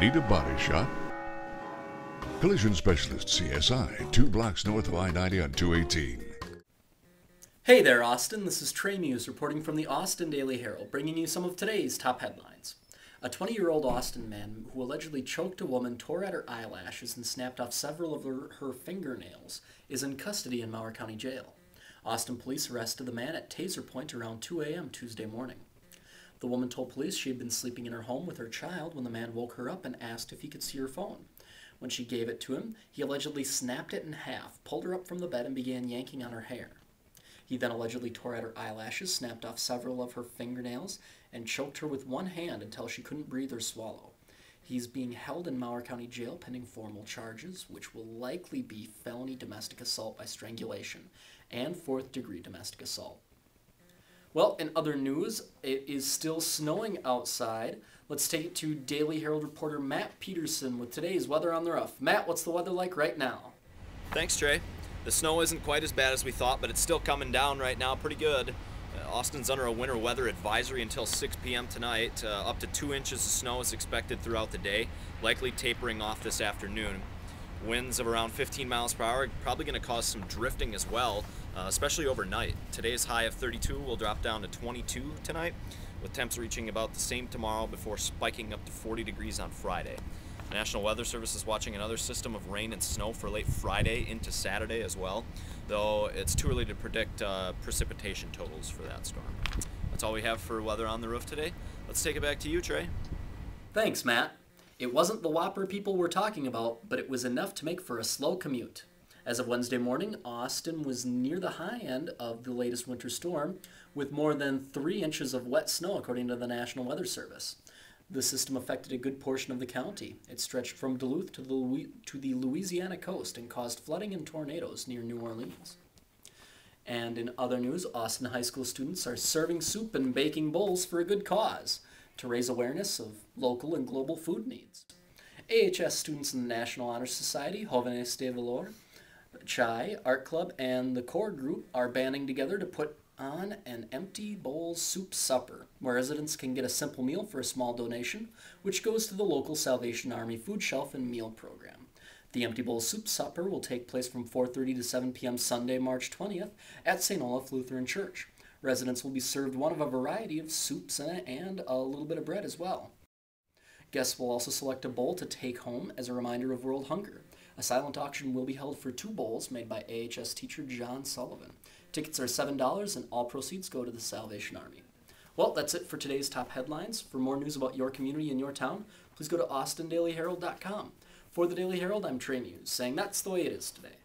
Need a body shop? Collision Specialist CSI, 2 blocks north of I-90 on 218. Hey there, Austin. This is Trey Muse reporting from the Austin Daily Herald, bringing you some of today's top headlines. A 20-year-old Austin man who allegedly choked a woman, tore at her eyelashes, and snapped off several of her fingernails is in custody in Mower County Jail. Austin police arrested the man at Taser Point around 2 a.m. Tuesday morning. The woman told police she had been sleeping in her home with her child when the man woke her up and asked if he could see her phone. When she gave it to him, he allegedly snapped it in half, pulled her up from the bed, and began yanking on her hair. He then allegedly tore at her eyelashes, snapped off several of her fingernails, and choked her with one hand until she couldn't breathe or swallow. He's being held in Mower County Jail pending formal charges, which will likely be felony domestic assault by strangulation and 4th-degree domestic assault. Well, in other news, it is still snowing outside. Let's take it to Daily Herald reporter Matt Peterson with today's weather on the rough. Matt, what's the weather like right now? Thanks, Trey. The snow isn't quite as bad as we thought, but it's still coming down right now pretty good. Austin's under a winter weather advisory until 6 p.m. tonight. Up to 2 inches of snow is expected throughout the day, likely tapering off this afternoon. Winds of around 15 miles per hour, probably going to cause some drifting as well, especially overnight. Today's high of 32 will drop down to 22 tonight, with temps reaching about the same tomorrow before spiking up to 40 degrees on Friday. The National Weather Service is watching another system of rain and snow for late Friday into Saturday as well, though it's too early to predict precipitation totals for that storm. That's all we have for weather on the roof today. Let's take it back to you, Trey. Thanks, Matt. It wasn't the whopper people were talking about, but it was enough to make for a slow commute. As of Wednesday morning, Austin was near the high end of the latest winter storm, with more than 3 inches of wet snow, according to the National Weather Service. The system affected a good portion of the county. It stretched from Duluth to the Louisiana coast and caused flooding and tornadoes near New Orleans. And in other news, Austin high school students are serving soup and baking bowls for a good cause, to raise awareness of local and global food needs. AHS students in the National Honor Society, Jóvenes de Valor, Chai, Art Club, and the Core Group are banding together to put on an empty bowl soup supper, where residents can get a simple meal for a small donation, which goes to the local Salvation Army food shelf and meal program. The Empty Bowl Soup Supper will take place from 4:30 to 7 p.m. Sunday, March 20th at St. Olaf Lutheran Church. Residents will be served one of a variety of soups and a little bit of bread as well. Guests will also select a bowl to take home as a reminder of World Hunger. A silent auction will be held for 2 bowls made by AHS teacher John Sullivan. Tickets are $7 and all proceeds go to the Salvation Army. Well, that's it for today's top headlines. For more news about your community and your town, please go to austindailyherald.com. For the Daily Herald, I'm Trey Muse, saying that's the way it is today.